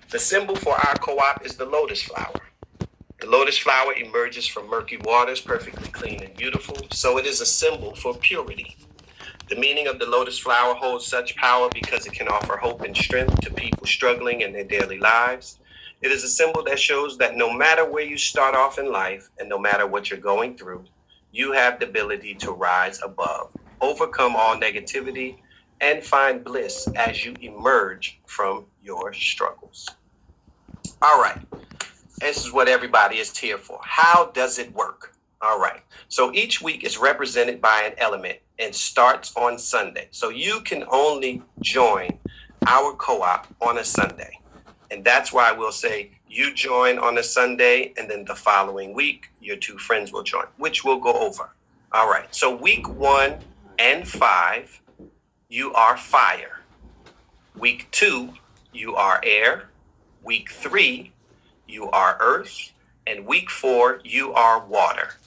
The symbol for our co-op is the lotus flower. The lotus flower emerges from murky waters, perfectly clean and beautiful, so it is a symbol for purity. The meaning of the lotus flower holds such power because it can offer hope and strength to people struggling in their daily lives. It is a symbol that shows that no matter where you start off in life and no matter what you're going through, you have the ability to rise above, overcome all negativity, and find bliss as you emerge from your struggles. All right. This is what everybody is here for. How does it work? All right. So each week is represented by an element and starts on Sunday. So you can only join our co-op on a Sunday. And that's why we'll say you join on a Sunday and then the following week, your two friends will join, which we'll go over. All right. So week 1 and 5, you are fire. Week 2, you are air. Week 3, you are earth, and week 4, you are water.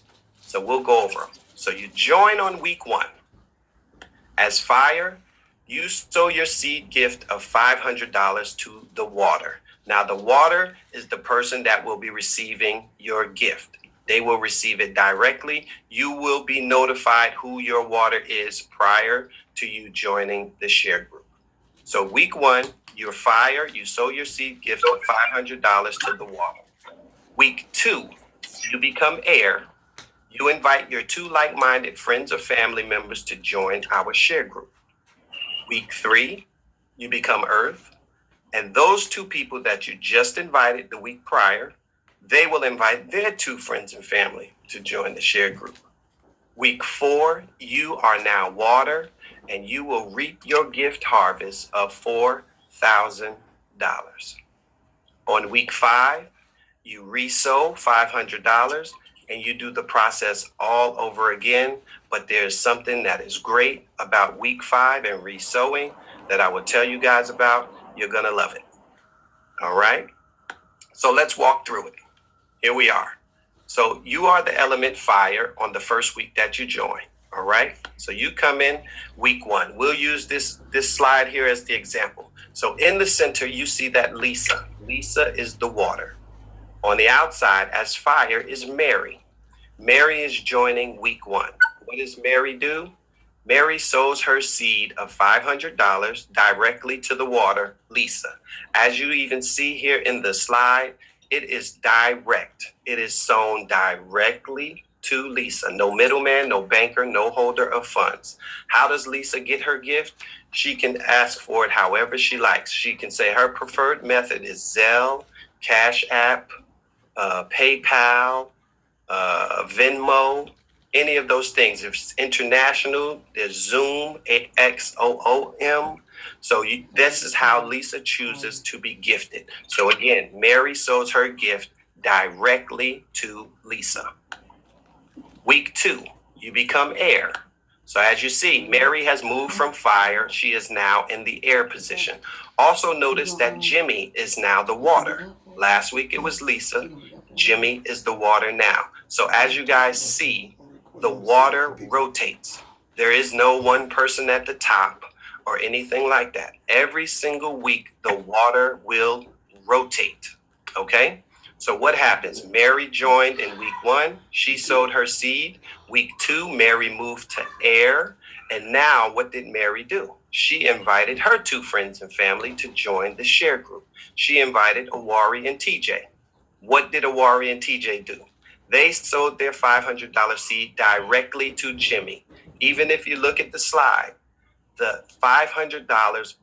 So we'll go over them. So you join on week 1. As fire, you sow your seed gift of $500 to the water. Now the water is the person that will be receiving your gift. They will receive it directly. You will be notified who your water is prior to you joining the share group. So week 1, you're fire, you sow your seed gift of $500 to the water. Week 2, you become air. You invite your 2 like-minded friends or family members to join our share group. Week 3, you become earth. And those 2 people that you just invited the week prior, they will invite their 2 friends and family to join the share group. Week 4, you are now water, and you will reap your gift harvest of $4,000. On week 5, you resow $500 and you do the process all over again. But there's something that is great about week 5 and resowing that I will tell you guys about. You're going to love it. All right. So let's walk through it. Here we are. So you are the element fire on the first week that you join. All right. So you come in week 1. We'll use this slide here as the example. So in the center, you see that Lisa. Lisa is the water. On the outside as fire is Mary. Mary is joining week 1. What does Mary do? Mary sows her seed of $500 directly to the water, Lisa. As you even see here in the slide, it is direct. It is sown directly to Lisa. No middleman, no banker, no holder of funds. How does Lisa get her gift? She can ask for it however she likes. She can say her preferred method is Zelle, Cash App, PayPal, Venmo, any of those things. If it's international, there's Zoom, XOOM. So this is how Lisa chooses to be gifted. So again, Mary sows her gift directly to Lisa. Week 2, you become air. So as you see, Mary has moved from fire. She is now in the air position. Also notice that Jimmy is now the water. Last week it was Lisa. Jimmy is the water now. So as you guys see, the water rotates. There is no one person at the top or anything like that. Every single week, the water will rotate. Okay? So what happens? Mary joined in week 1. She sowed her seed. Week 2, Mary moved to air. And now what did Mary do? She invited her 2 friends and family to join the share group. She invited Awari and TJ. What did Awari and TJ do? They sowed their $500 seed directly to Jimmy. Even if you look at the slide, the $500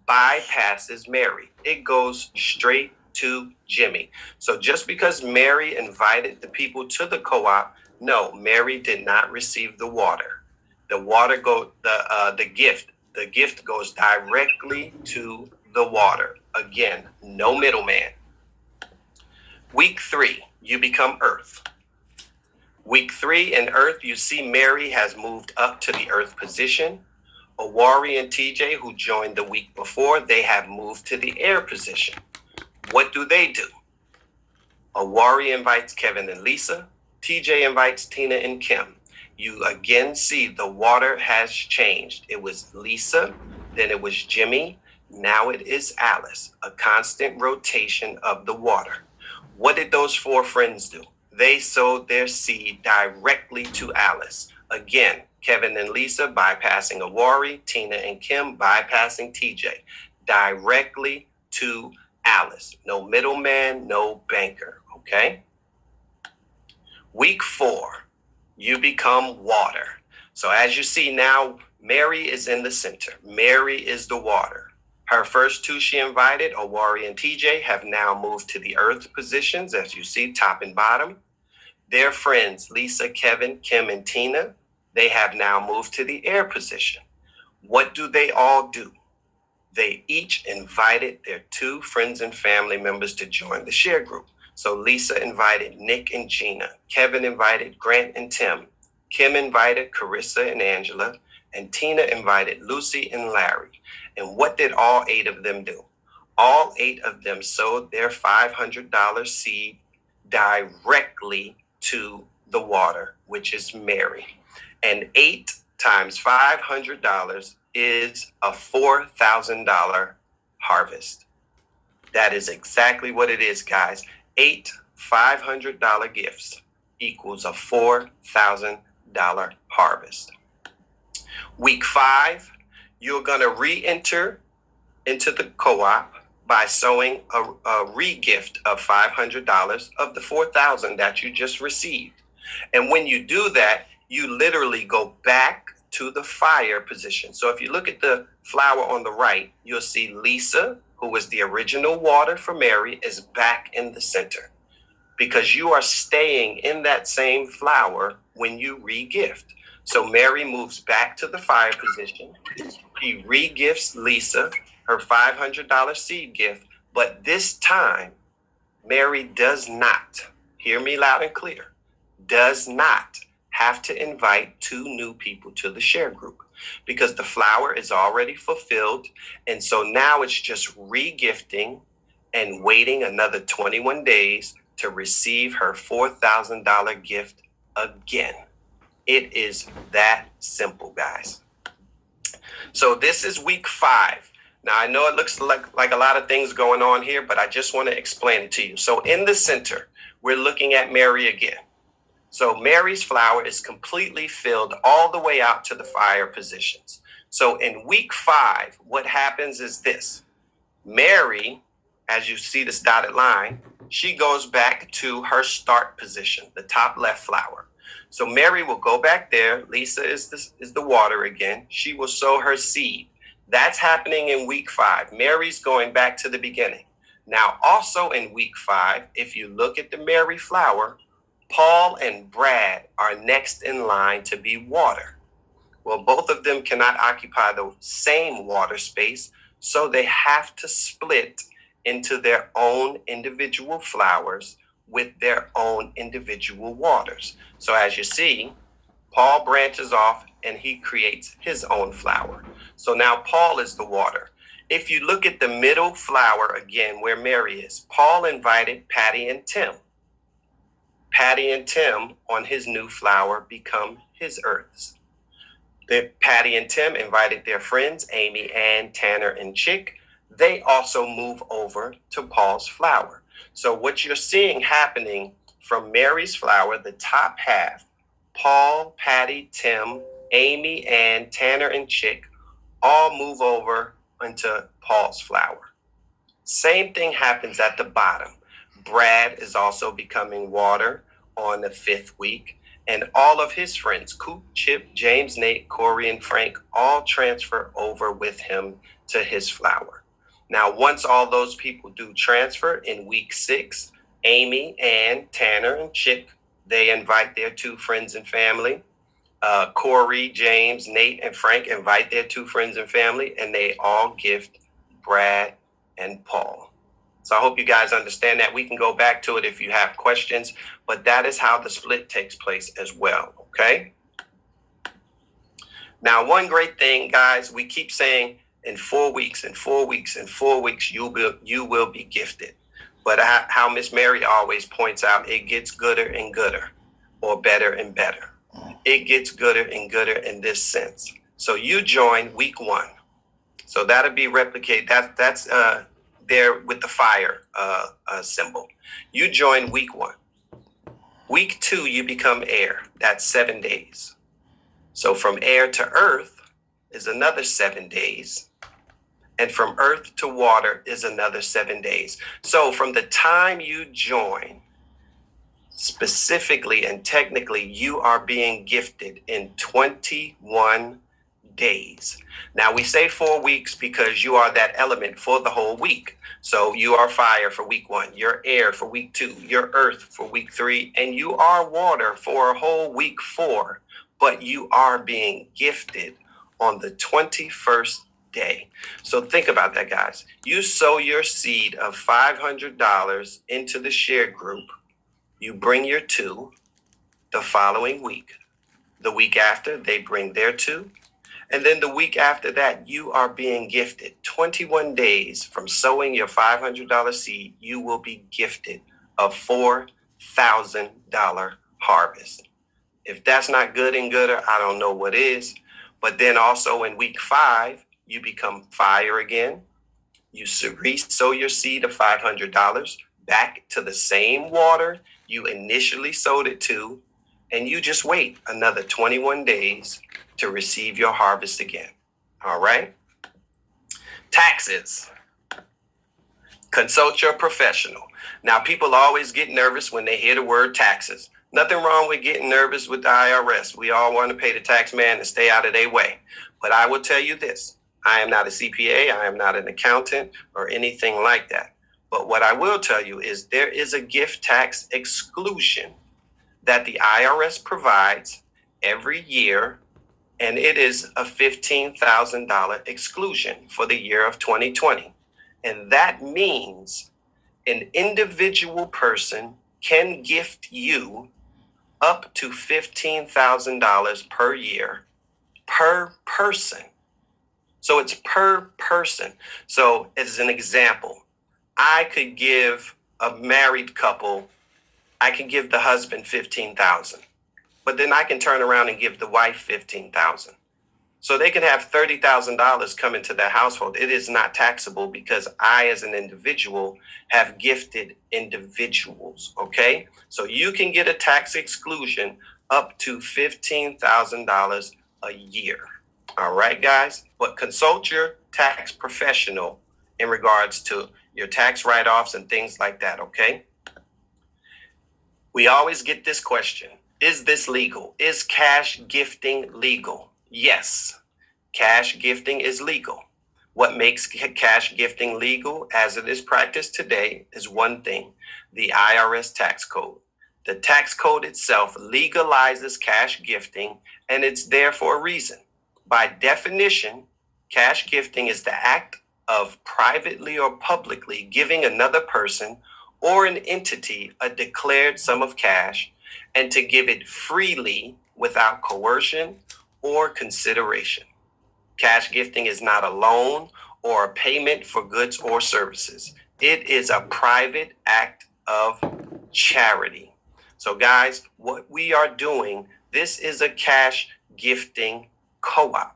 bypasses Mary. It goes straight to Jimmy. So just because Mary invited the people to the co-op, no, Mary did not receive the water. The water the gift goes directly to the water. Again, no middleman. Week 3, you become earth. Week 3 in earth, you see Mary has moved up to the earth position. Awari and TJ, who joined the week before, they have moved to the air position. What do? Awari invites Kevin and Lisa. TJ invites Tina and Kim. You again see the water has changed. It was Lisa, then it was Jimmy, Now it is Alice, a constant rotation of the water. What did those four friends do? They sowed their seed directly to Alice. Again, Kevin and Lisa bypassing Awari, Tina and Kim bypassing TJ. Directly to Alice. No middleman, no banker, okay? Week 4, you become water. So as you see now, Mary is in the center. Mary is the water. Her first two she invited, Awari and TJ, have now moved to the earth positions, as you see, top and bottom. Their friends, Lisa, Kevin, Kim, and Tina, they have now moved to the air position. What do they all do? They each invited their two friends and family members to join the share group. So Lisa invited Nick and Gina. Kevin invited Grant and Tim. Kim invited Carissa and Angela. And Tina invited Lucy and Larry. And what did all 8 of them do? All 8 of them sowed their $500 seed directly to the water, which is Mary. And 8 times $500 is a $4,000 harvest. That is exactly what it is, guys. 8 $500 gifts equals a $4,000 harvest. Week 5, you're going to re-enter into the co-op by sowing a re-gift of $500 of the $4,000 that you just received. And when you do that, you literally go back to the fire position. So if you look at the flower on the right, you'll see Lisa, who was the original water for Mary, is back in the center because you are staying in that same flower when you re-gift. So Mary moves back to the fire position. She re-gifts Lisa her $500 seed gift, but this time Mary does not, hear me loud and clear, does not have to invite 2 new people to the share group because the flower is already fulfilled. And so now it's just re-gifting and waiting another 21 days to receive her $4,000 gift again. It is that simple, guys. So this is week 5. Now, I know it looks like a lot of things going on here, but I just want to explain it to you. So in the center, we're looking at Mary again. So Mary's flower is completely filled all the way out to the fire positions. So in week 5, what happens is this. Mary, as you see this dotted line, she goes back to her start position, the top left flower. So Mary will go back there. Lisa is the water again. She will sow her seed. That's happening in week 5. Mary's going back to the beginning. Now, also in week 5, if you look at the Mary flower, Paul and Brad are next in line to be water. Well, both of them cannot occupy the same water space, so they have to split into their own individual flowers with their own individual waters. So as you see, Paul branches off and he creates his own flower. So now Paul is the water. If you look at the middle flower again, where Mary is, Paul invited Patty and Tim. Patty and Tim on his new flower become his earths. Patty and Tim invited their friends, Amy, Ann, Tanner, and Chick. They also move over to Paul's flower. So what you're seeing happening from Mary's flower, the top half, Paul, Patty, Tim, Amy, Ann, Tanner, and Chick all move over into Paul's flower. Same thing happens at the bottom. Brad is also becoming water on the 5th week. And all of his friends, Coop, Chip, James, Nate, Corey, and Frank, all transfer over with him to his flower. Now, once all those people do transfer in week 6, Amy, Ann, Tanner, and Chick, they invite their 2 friends and family. Corey, James, Nate, and Frank invite their 2 friends and family, and they all gift Brad and Paul. So I hope you guys understand that. We can go back to it if you have questions, but that is how the split takes place as well, okay? Now, one great thing, guys, we keep saying in 4 weeks, in 4 weeks, in 4 weeks, you will be gifted. But how Miss Mary always points out, it gets gooder and gooder, or better and better. It gets gooder and gooder in this sense. So you join week 1. So that'll be replicate. That's there with the fire symbol. You join week 1. Week 2, you become air. That's 7 days. So from air to earth is another 7 days. And from earth to water is another 7 days. So from the time you join, specifically and technically, you are being gifted in 21 days. Now we say 4 weeks because you are that element for the whole week. So you are fire for week 1, you're air for week 2, you're earth for week 3, and you are water for a whole week 4. But you are being gifted on the 21st day. So think about that, guys. You sow your seed of $500 into the share group. You bring your 2 the following week. The week after, they bring their 2. And then the week after that, you are being gifted. 21 days from sowing your $500 seed, you will be gifted a $4,000 harvest. If that's not good and gooder, I don't know what is. But then also in week 5, you become fire again. You sow your seed of $500 back to the same water you initially sowed it to, and you just wait another 21 days to receive your harvest again. All right? Taxes. Consult your professional. Now, people always get nervous when they hear the word taxes. Nothing wrong with getting nervous with the IRS. We all want to pay the tax man and stay out of their way. But I will tell you this. I am not a CPA. I am not an accountant or anything like that. But what I will tell you is there is a gift tax exclusion that the IRS provides every year, and it is a $15,000 exclusion for the year of 2020. And that means an individual person can gift you up to $15,000 per year per person. So it's per person. So as an example, I could give a married couple, I can give the husband $15,000, but then I can turn around and give the wife $15,000. So they can have $30,000 come into their household. It is not taxable because I, as an individual, have gifted individuals. Okay, so you can get a tax exclusion up to $15,000 a year. All right, guys, but consult your tax professional in regards to your tax write-offs and things like that. Okay. We always get this question. Is this legal? Is cash gifting legal? Yes, cash gifting is legal. What makes cash gifting legal as it is practiced today is one thing, the IRS tax code. The tax code itself legalizes cash gifting, and it's there for a reason. By definition, cash gifting is the act of privately or publicly giving another person or an entity a declared sum of cash, and to give it freely without coercion or consideration. Cash gifting is not a loan or a payment for goods or services. It is a private act of charity. So guys, what we are doing, this is a cash gifting co-op.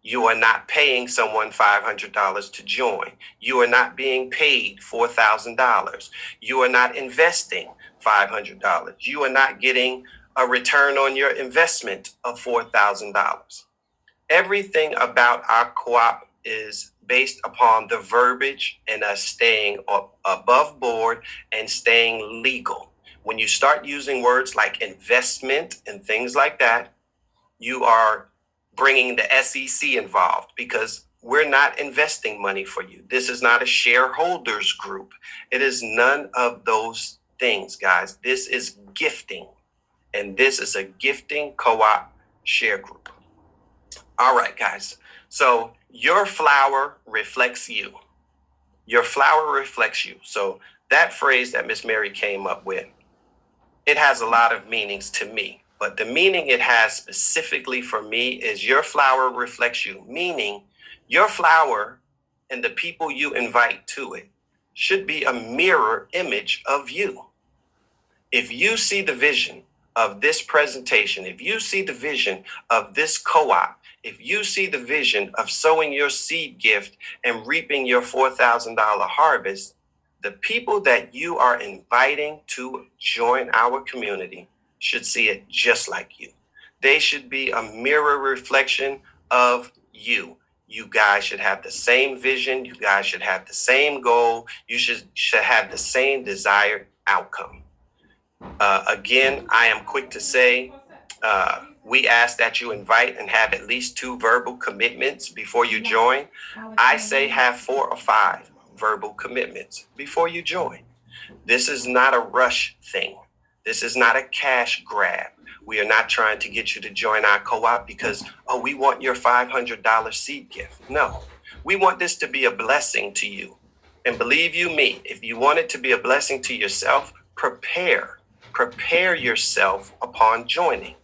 You are not paying someone $500 to join. You are not being paid $4,000. You are not investing $500. You are not getting a return on your investment of $4,000. Everything about our co-op is based upon the verbiage and us staying above board and staying legal. When you start using words like investment and things like that, you are bringing the SEC involved because we're not investing money for you. This is not a shareholders group. It is none of those things, guys. This is gifting, and this is a gifting co-op share group. All right, guys. So your flower reflects you. Your flower reflects you. So that phrase that Miss Mary came up with, it has a lot of meanings to me. But the meaning it has specifically for me is your flower reflects you, meaning your flower and the people you invite to it should be a mirror image of you. If you see the vision of this presentation, if you see the vision of this co-op, If you see the vision of sowing your seed gift and reaping your $4,000 harvest, the people that you are inviting to join our community should see it just like you. They should be a mirror reflection of you. You guys should have the same vision. You guys should have the same goal. You should have the same desired outcome. Again, I am quick to say, we ask that you invite and have at least 2 verbal commitments before you join. I say have 4 or 5 verbal commitments before you join. This is not a rush thing. This is not a cash grab. We are not trying to get you to join our co-op because, oh, we want your $500 seed gift. No, we want this to be a blessing to you. And believe you me, if you want it to be a blessing to yourself, prepare yourself upon joining.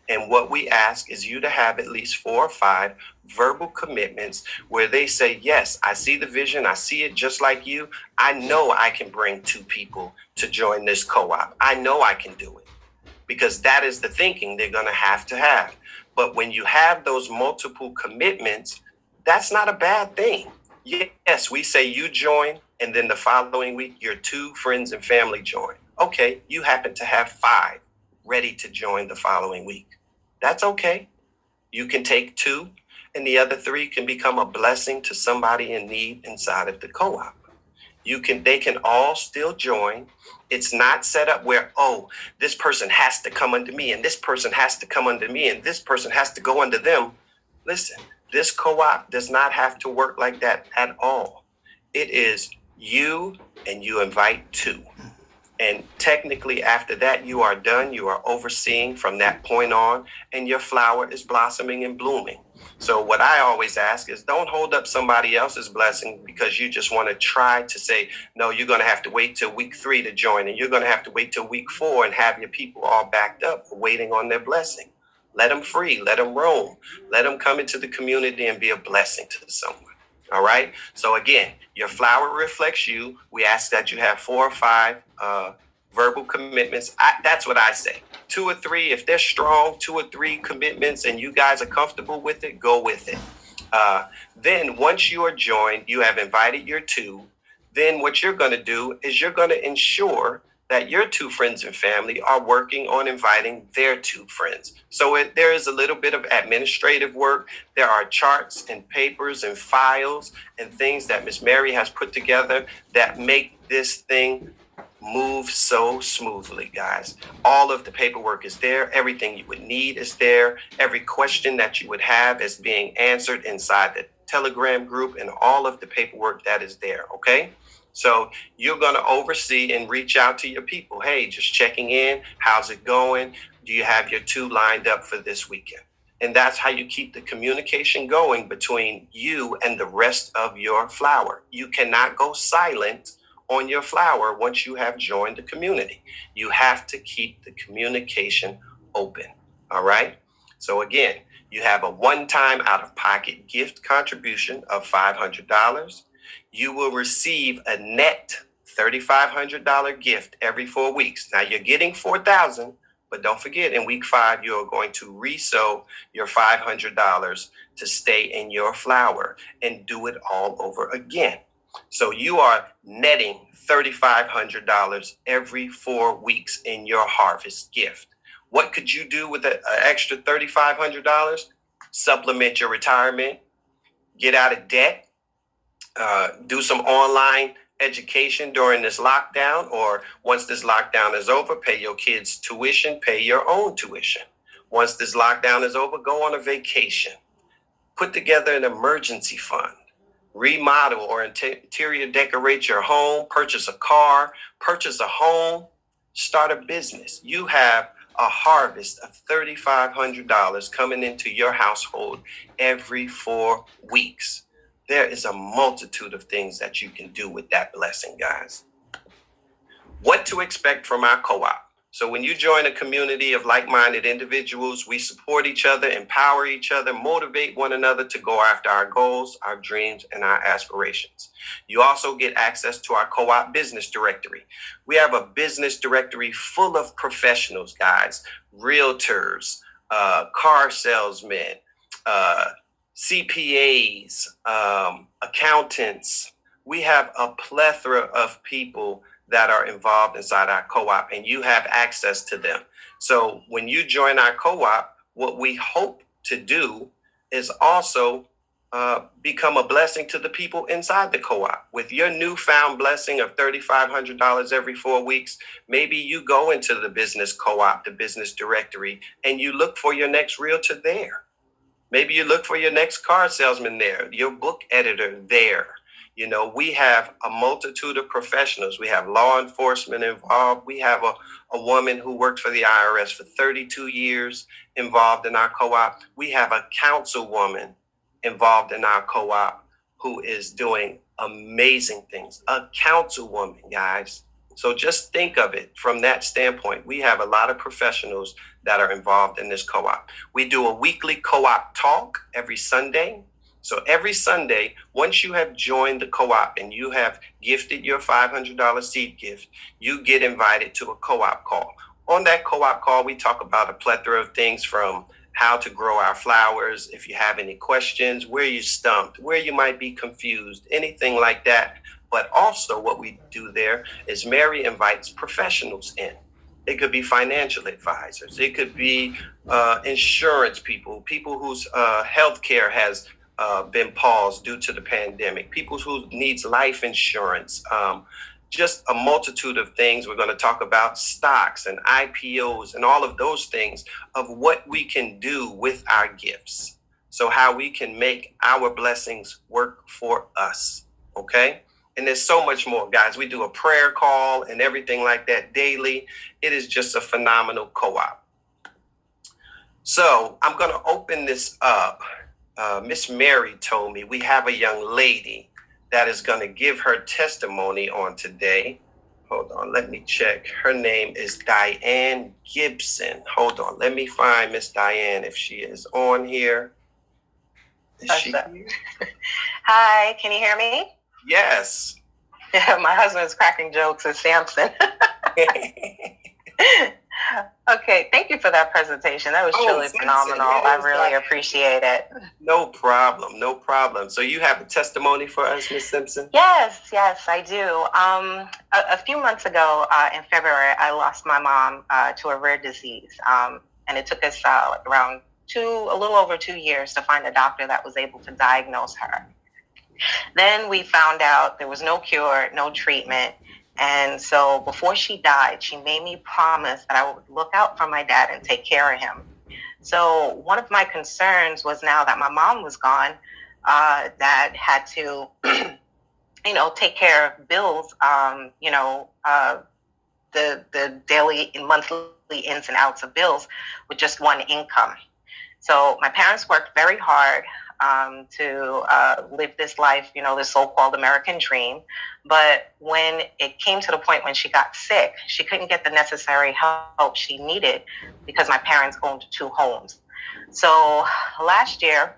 And what we ask is you to have at least 4 or 5 verbal commitments where they say, yes, I see the vision. I see it just like you. I know I can bring 2 people to join this co-op. I know I can do it, because that is the thinking they're going to have. But when you have those multiple commitments, that's not a bad thing. Yes, we say you join, and then the following week, your 2 friends and family join. Okay, you happen to have 5 ready to join the following week. That's okay. You can take 2, and the other 3 can become a blessing to somebody in need inside of the co-op. They can all still join. It's not set up where, oh, this person has to come under me, and this person has to come under me, and this person has to go under them. Listen, this co-op does not have to work like that at all. It is you, and you invite 2. And technically, after that, you are done. You are overseeing from that point on, and your flower is blossoming and blooming. So what I always ask is, don't hold up somebody else's blessing because you just want to try to say, no, you're going to have to wait till week 3 to join, and you're going to have to wait till week 4 and have your people all backed up waiting on their blessing. Let them free. Let them roam. Let them come into the community and be a blessing to someone. All right. So again, your flower reflects you. We ask that you have 4 or 5 verbal commitments. That's what I say. 2 or 3, if they're strong, 2 or 3 commitments and you guys are comfortable with it, go with it. Then once you are joined, you have invited your 2. Then what you're going to do is you're going to ensure that your 2 friends and family are working on inviting their 2 friends. So there is a little bit of administrative work. There are charts and papers and files and things that Miss Mary has put together that make this thing move so smoothly, guys. All of the paperwork is there. Everything you would need is there. Every question that you would have is being answered inside the Telegram group, and all of the paperwork that is there, okay? So you're going to oversee and reach out to your people. Hey, just checking in. How's it going? Do you have your 2 lined up for this weekend? And that's how you keep the communication going between you and the rest of your flower. You cannot go silent on your flower once you have joined the community. You have to keep the communication open. All right. So again, you have a one-time out-of-pocket gift contribution of $500. You will receive a net $3,500 gift every 4 weeks. Now you're getting $4,000, but don't forget, in week 5, you are going to resow your $500 to stay in your flower and do it all over again. So you are netting $3,500 every 4 weeks in your harvest gift. What could you do with an extra $3,500? Supplement your retirement, get out of debt, do some online education during this lockdown, or once this lockdown is over, pay your kids' tuition, pay your own tuition. Once this lockdown is over, go on a vacation. Put together an emergency fund. Remodel or interior decorate your home, purchase a car, purchase a home, start a business. You have a harvest of $3,500 coming into your household every 4 weeks. There is a multitude of things that you can do with that blessing, guys. What to expect from our co-op. So when you join a community of like-minded individuals, we support each other, empower each other, motivate one another to go after our goals, our dreams, and our aspirations. You also get access to our co-op business directory. We have a business directory full of professionals, guys, realtors, car salesmen, uh, CPAs, accountants. We have a plethora of people that are involved inside our co-op, and you have access to them. So when you join our co-op, what we hope to do is also become a blessing to the people inside the co-op. With your newfound blessing of $3,500 every 4 weeks, maybe you go into the business co-op, the business directory, and you look for your next realtor there. Maybe you look for your next car salesman there, your book editor there. You know, we have a multitude of professionals. We have law enforcement involved. We have a woman who worked for the IRS for 32 years involved in our co-op. We have a councilwoman involved in our co-op who is doing amazing things. A councilwoman, guys. So just think of it from that standpoint. We have a lot of professionals that are involved in this co-op. We do a weekly co-op talk every Sunday. So every Sunday, once you have joined the co-op and you have gifted your $500 seed gift, you get invited to a co-op call. On that co-op call, we talk about a plethora of things, from how to grow our flowers, if you have any questions, where you stumped, where you might be confused, anything like that. But also what we do there is Mary invites professionals in. It could be financial advisors. It could be insurance people, people whose healthcare has been paused due to the pandemic, people who needs life insurance, just a multitude of things. We're going to talk about stocks and IPOs and all of those things of what we can do with our gifts. So how we can make our blessings work for us. Okay. And there's so much more, guys. We do a prayer call and everything like that daily. It is just a phenomenal co-op. So I'm going to open this up. Miss Mary told me we have a young lady that is going to give her testimony on today. Hold on, let me check. Her name is Diane Gibson. Hold on, let me find Miss Diane if she is on here. Is she here? Hi, can you hear me? Yes. My husband's cracking jokes as Samson. Okay, thank you for that presentation. That was truly phenomenal. I really appreciate it. No problem, no problem. So you have a testimony for us, Ms. Simpson? Yes, I do. A few months ago, in February, I lost my mom to a rare disease. And it took us around a little over 2 years to find a doctor that was able to diagnose her. Then we found out there was no cure, no treatment. And so before she died, she made me promise that I would look out for my dad and take care of him. So one of my concerns was, now that my mom was gone, Dad had to, take care of bills, the daily and monthly ins and outs of bills with just one income. So my parents worked very hard to live this life, this so-called American dream. But when it came to the point when she got sick, she couldn't get the necessary help she needed because my parents owned 2 homes. So the last year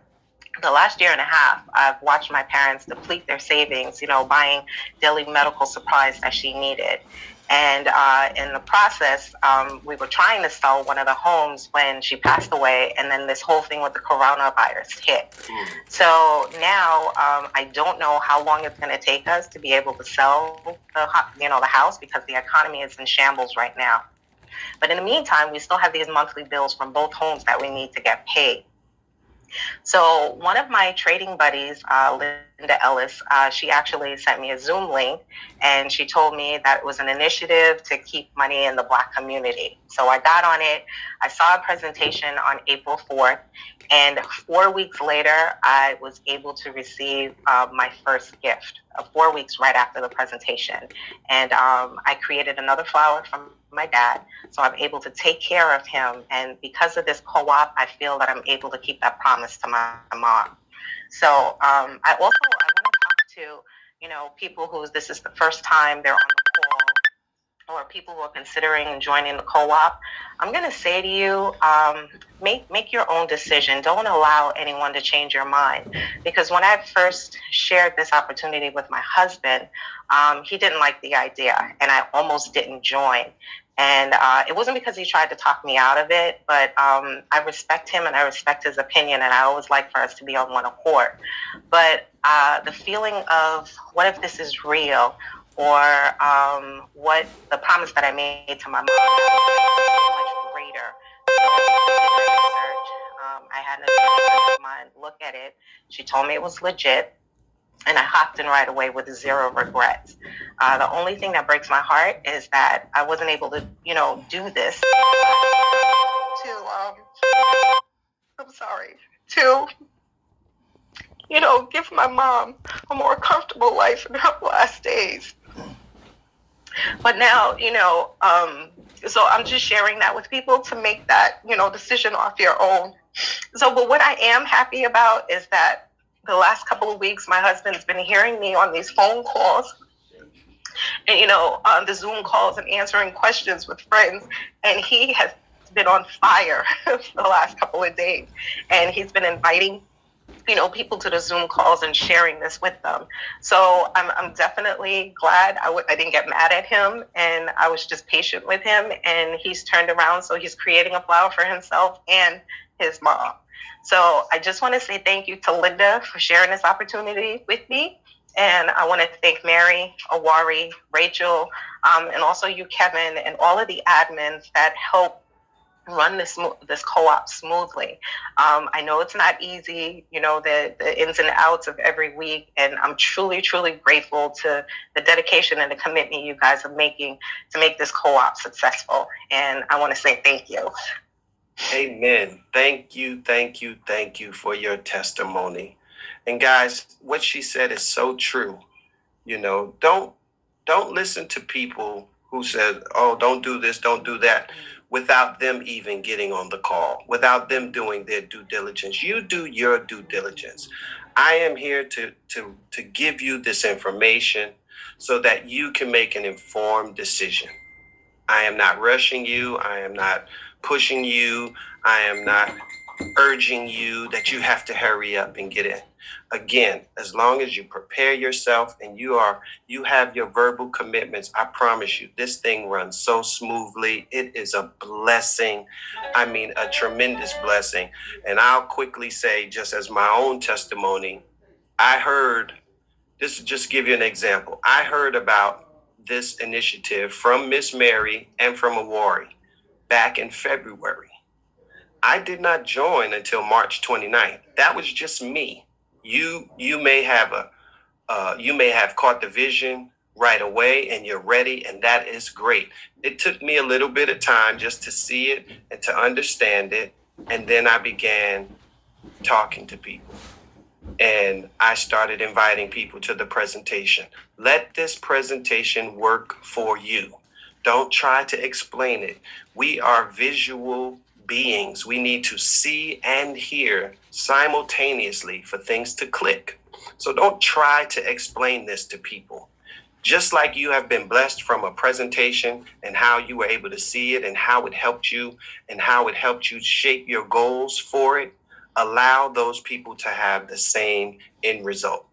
and a half, I've watched my parents deplete their savings, buying daily medical supplies that she needed. And in the process, we were trying to sell one of the homes when she passed away, and then this whole thing with the coronavirus hit. So now I don't know how long it's going to take us to be able to sell the house, because the economy is in shambles right now. But in the meantime, we still have these monthly bills from both homes that we need to get paid. So one of my trading buddies, Linda Ellis, she actually sent me a Zoom link, and she told me that it was an initiative to keep money in the Black community. So I got on it. I saw a presentation on April 4th, and 4 weeks later, I was able to receive my first gift, 4 weeks right after the presentation. And I created another flower from my dad, so I'm able to take care of him. And because of this co-op, I feel that I'm able to keep that promise to my mom. So I want to talk to, people who this is the first time they're on the call, or people who are considering joining the co-op, I'm going to say to you, make your own decision. Don't allow anyone to change your mind. Because when I first shared this opportunity with my husband, he didn't like the idea, and I almost didn't join. And it wasn't because he tried to talk me out of it, but I respect him and I respect his opinion, and I always like for us to be on one accord. But the feeling of what if this is real, or what the promise that I made to my mom is so much greater. So I did my research. I had an attorney friend of mine look at it. She told me it was legit, and I hopped in right away with zero regrets. The only thing that breaks my heart is that I wasn't able to, do this to, I'm sorry, to, give my mom a more comfortable life in her last days. But now, so I'm just sharing that with people to make that, decision off your own. So, but what I am happy about is that the last couple of weeks, my husband's been hearing me on these phone calls and, on the Zoom calls and answering questions with friends. And he has been on fire for the last couple of days. And he's been inviting people to the Zoom calls and sharing this with them. So I'm definitely glad I didn't get mad at him, and I was just patient with him, and he's turned around. So he's creating a flower for himself and his mom. So I just want to say thank you to Linda for sharing this opportunity with me. And I want to thank Mary, Awari, Rachel, and also you, Kevin, and all of the admins that help run this co-op smoothly. I know it's not easy, the ins and outs of every week, and I'm truly, truly grateful to the dedication and the commitment you guys are making to make this co-op successful. And I want to say thank you. Amen. Thank you, thank you, thank you for your testimony. And guys, what she said is so true. Don't listen to people who said, "Oh, don't do this, don't do that," without them even getting on the call, without them doing their due diligence. You do your due diligence. I am here to give you this information so that you can make an informed decision. I am not rushing you. I am not pushing you. I am not urging you that you have to hurry up and get in. Again, as long as you prepare yourself and you have your verbal commitments, I promise you, this thing runs so smoothly. It is a blessing. I mean, a tremendous blessing. And I'll quickly say, just as my own testimony, I heard, this just give you an example. I heard about this initiative from Miss Mary and from Awari back in February. I did not join until March 29th. That was just me. You may have you may have caught the vision right away and you're ready, and that is great. It took me a little bit of time just to see it and to understand it, and then I began talking to people. And I started inviting people to the presentation. Let this presentation work for you. Don't try to explain it. We are visual beings. We need to see and hear simultaneously for things to click. So don't try to explain this to people. Just like you have been blessed from a presentation and how you were able to see it and how it helped you shape your goals for it, allow those people to have the same end result.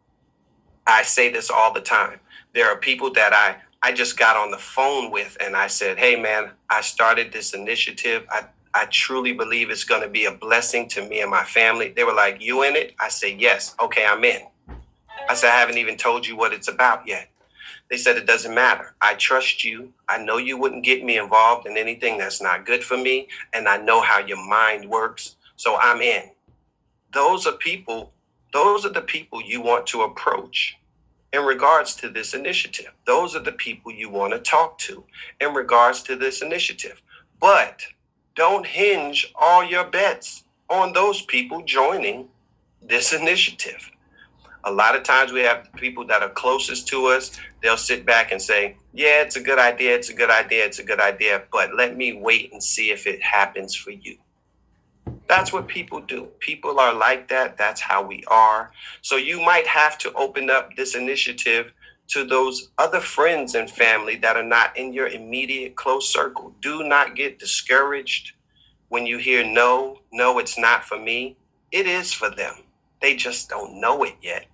I say this all the time. There are people that I just got on the phone with and I said, "Hey man, I started this initiative. I truly believe it's going to be a blessing to me and my family." They were like, "You in it?" I said, "Yes." "Okay, I'm in." I said, "I haven't even told you what it's about yet." They said, "It doesn't matter. I trust you. I know you wouldn't get me involved in anything that's not good for me. And I know how your mind works. So I'm in." Those are the people you want to approach in regards to this initiative. Those are the people you want to talk to in regards to this initiative. But don't hinge all your bets on those people joining this initiative. A lot of times we have people that are closest to us. They'll sit back and say, "Yeah, it's a good idea. It's a good idea. It's a good idea. But let me wait and see if it happens for you." That's what people do. People are like that. That's how we are. So you might have to open up this initiative to those other friends and family that are not in your immediate close circle. Do not get discouraged when you hear no, no, it's not for me. It is for them. They just don't know it yet.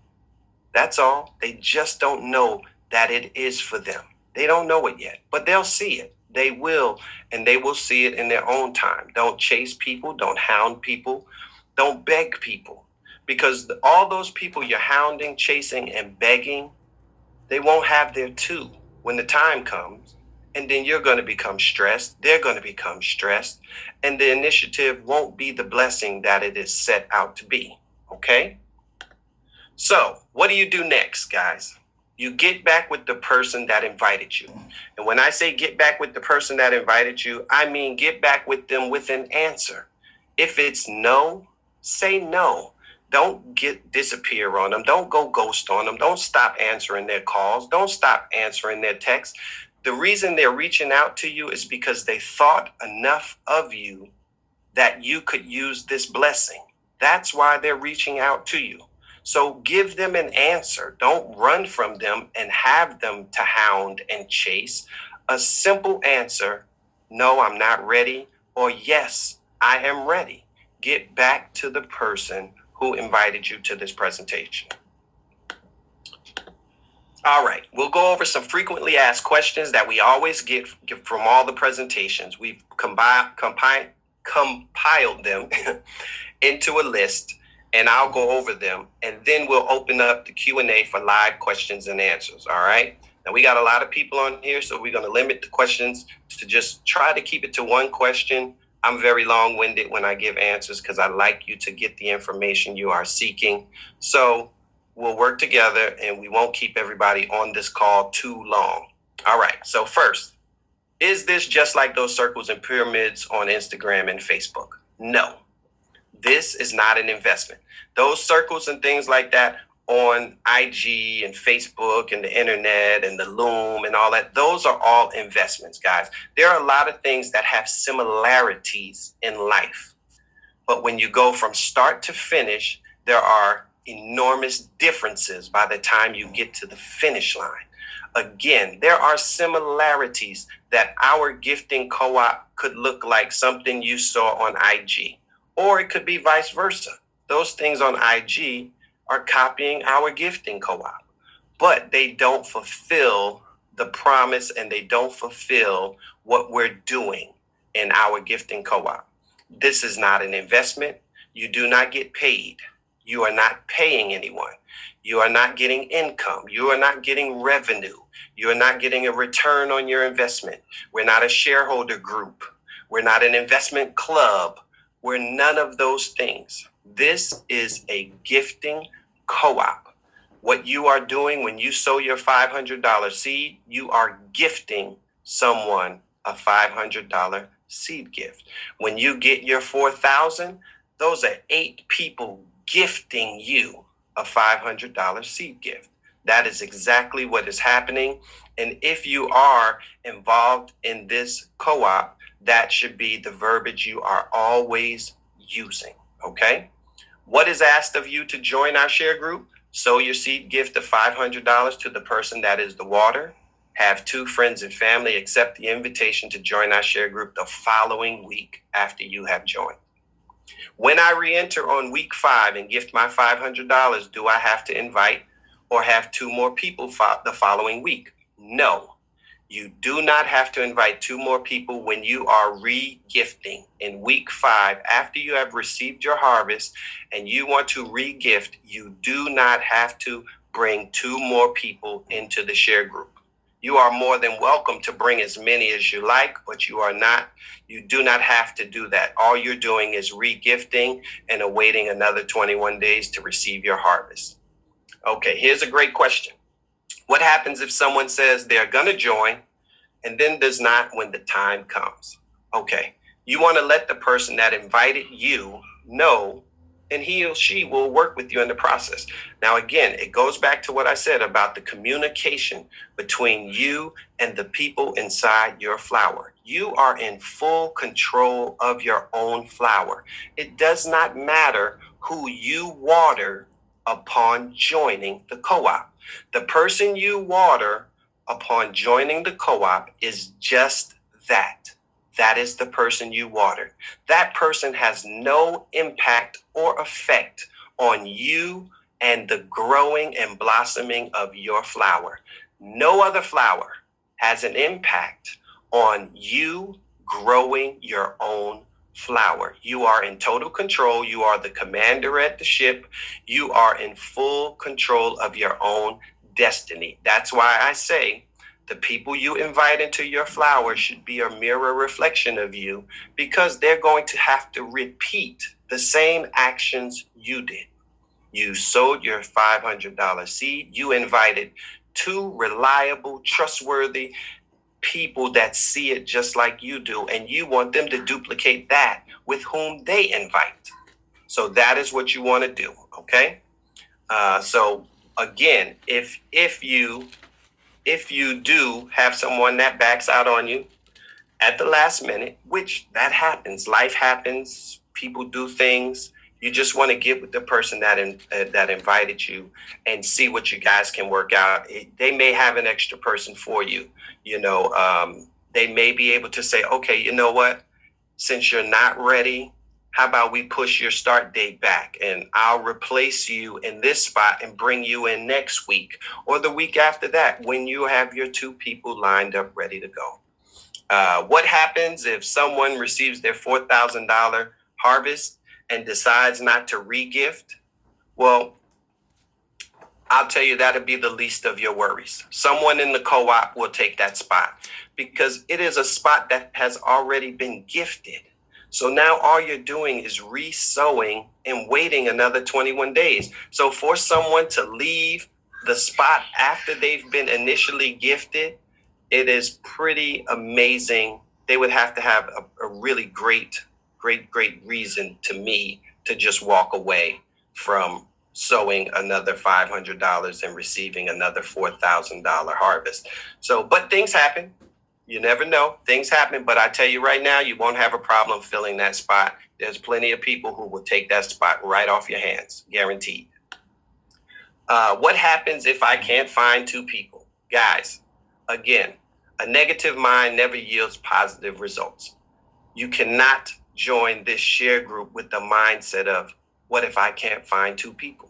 That's all. They just don't know that it is for them. They don't know it yet, but they'll see it. They will, and they will see it in their own time. Don't chase people, don't hound people, don't beg people, because all those people you're hounding, chasing, and begging, they won't have their too when the time comes. And then you're going to become stressed. They're going to become stressed. And the initiative won't be the blessing that it is set out to be. Okay? So, what do you do next, guys? You get back with the person that invited you. And when I say get back with the person that invited you, I mean get back with them with an answer. If it's no, say no. Don't disappear on them. Don't go ghost on them. Don't stop answering their calls. Don't stop answering their texts. The reason they're reaching out to you is because they thought enough of you that you could use this blessing. That's why they're reaching out to you. So give them an answer. Don't run from them and have them to hound and chase. A simple answer, no, I'm not ready, or yes, I am ready. Get back to the person who invited you to this presentation. All right, we'll go over some frequently asked questions that we always get from all the presentations. We've compiled them into a list, and I'll go over them, and then we'll open up the Q&A for live questions and answers, all right? Now, we got a lot of people on here, so we're going to limit the questions to just try to keep it to one question. I'm very long-winded when I give answers because I like you to get the information you are seeking. So we'll work together, and we won't keep everybody on this call too long. All right, so first, is this just like those circles and pyramids on Instagram and Facebook? No. This is not an investment. Those circles and things like that on IG and Facebook and the internet and the Loom and all that, those are all investments, guys. There are a lot of things that have similarities in life. But when you go from start to finish, there are enormous differences by the time you get to the finish line. Again, there are similarities that our gifting co-op could look like something you saw on IG. Or it could be vice versa. Those things on IG are copying our gifting co-op, but they don't fulfill the promise and they don't fulfill what we're doing in our gifting co-op. This is not an investment. You do not get paid. You are not paying anyone. You are not getting income. You are not getting revenue. You are not getting a return on your investment. We're not a shareholder group. We're not an investment club. We're none of those things. This is a gifting co-op. What you are doing when you sow your $500 seed, you are gifting someone a $500 seed gift. When you get your 4,000, those are 8 people gifting you a $500 seed gift. That is exactly what is happening. And if you are involved in this co-op, that should be the verbiage you are always using, okay? What is asked of you to join our share group? Sow your seed gift of $500 to the person that is the water. Have 2 friends and family accept the invitation to join our share group the following week after you have joined. When I re-enter on week 5 and gift my $500, do I have to invite or have 2 more people the following week? No. You do not have to invite 2 more people when you are re-gifting in week 5 after you have received your harvest and you want to re-gift. You do not have to bring 2 more people into the share group. You are more than welcome to bring as many as you like, but you do not have to do that. All you're doing is re-gifting and awaiting another 21 days to receive your harvest. Okay, here's a great question. What happens if someone says they're going to join and then does not when the time comes? Okay, you want to let the person that invited you know, and he or she will work with you in the process. Now, again, it goes back to what I said about the communication between you and the people inside your flower. You are in full control of your own flower. It does not matter who you water upon joining the co-op. The person you water upon joining the co-op is just that. That is the person you water. That person has no impact or effect on you and the growing and blossoming of your flower. No other flower has an impact on you growing your own flower. You are in total control. You are the commander at the ship. You are in full control of your own destiny. That's why I say the people you invite into your flower should be a mirror reflection of you, because they're going to have to repeat the same actions you did. You sowed your $500 seed. You invited two reliable, trustworthy people that see it just like you do, and you want them to duplicate that with whom they invite. So that is what you want to do. Okay. So again, if you do have someone that backs out on you at the last minute, which that happens, life happens, people do things. You just want to get with the person that invited you and see what you guys can work out. They may have an extra person for you. They may be able to say, okay, you know what? Since you're not ready, how about we push your start date back and I'll replace you in this spot and bring you in next week or the week after that when you have your two people lined up ready to go. What happens if someone receives their $4,000 harvest and decides not to regift? Well, I'll tell you that'll be the least of your worries. Someone in the co-op will take that spot because it is a spot that has already been gifted. So now all you're doing is re-sowing and waiting another 21 days. So for someone to leave the spot after they've been initially gifted, it is pretty amazing. They would have to have a really great reason to me to just walk away from sowing another $500 and receiving another $4,000 harvest. So, but things happen. You never know. Things happen. But I tell you right now, you won't have a problem filling that spot. There's plenty of people who will take that spot right off your hands, guaranteed. What happens if I can't find two people? Guys, again, a negative mind never yields positive results. You cannot join this share group with the mindset of, what if I can't find two people?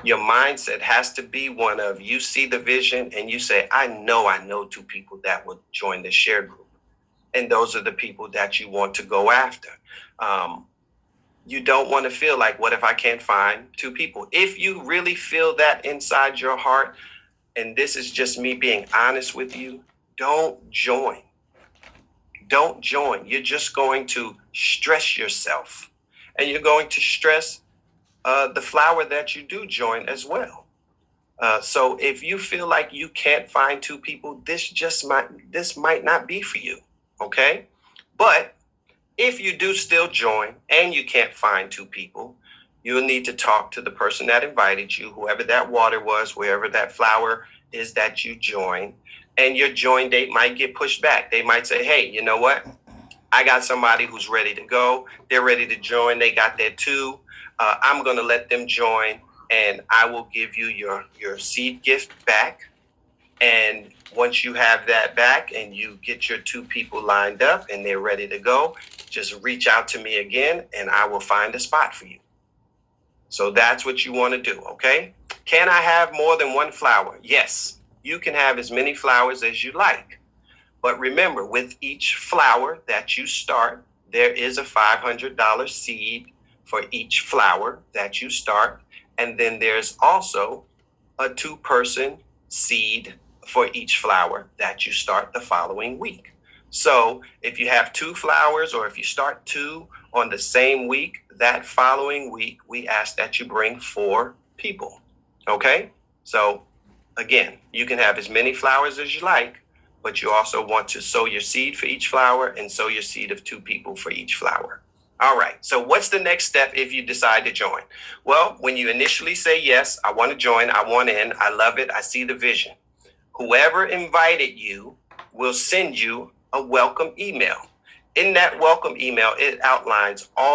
Your mindset has to be one of, you see the vision and you say, I know two people that would join the share group. And those are the people that you want to go after. You don't want to feel like, what if I can't find two people? If you really feel that inside your heart, and this is just me being honest with you, don't join. Don't join. You're just going to stress yourself, and you're going to stress the flower that you do join as well. So if you feel like you can't find two people, this might not be for you. Okay, but if you do still join and you can't find two people, you'll need to talk to the person that invited you, whoever that water was, wherever that flower is that you join, and your join date might get pushed back. They might say, hey, you know what? I got somebody who's ready to go. They're ready to join. They got their two. I'm going to let them join, and I will give you your seed gift back. And once you have that back and you get your two people lined up and they're ready to go, just reach out to me again and I will find a spot for you. So that's what you want to do, okay? Can I have more than one flower? Yes, you can have as many flowers as you like. But remember, with each flower that you start, there is a $500 seed for each flower that you start. And then there's also a 2-person seed for each flower that you start the following week. So if you have 2 flowers, or if you start 2 on the same week, that following week, we ask that you bring 4 people. Okay? So again, you can have as many flowers as you like, but you also want to sow your seed for each flower and sow your seed of 2 people for each flower. All right. So what's the next step if you decide to join? Well, when you initially say, yes, I want to join, I want in, I love it, I see the vision, whoever invited you will send you a welcome email. In that welcome email, it outlines all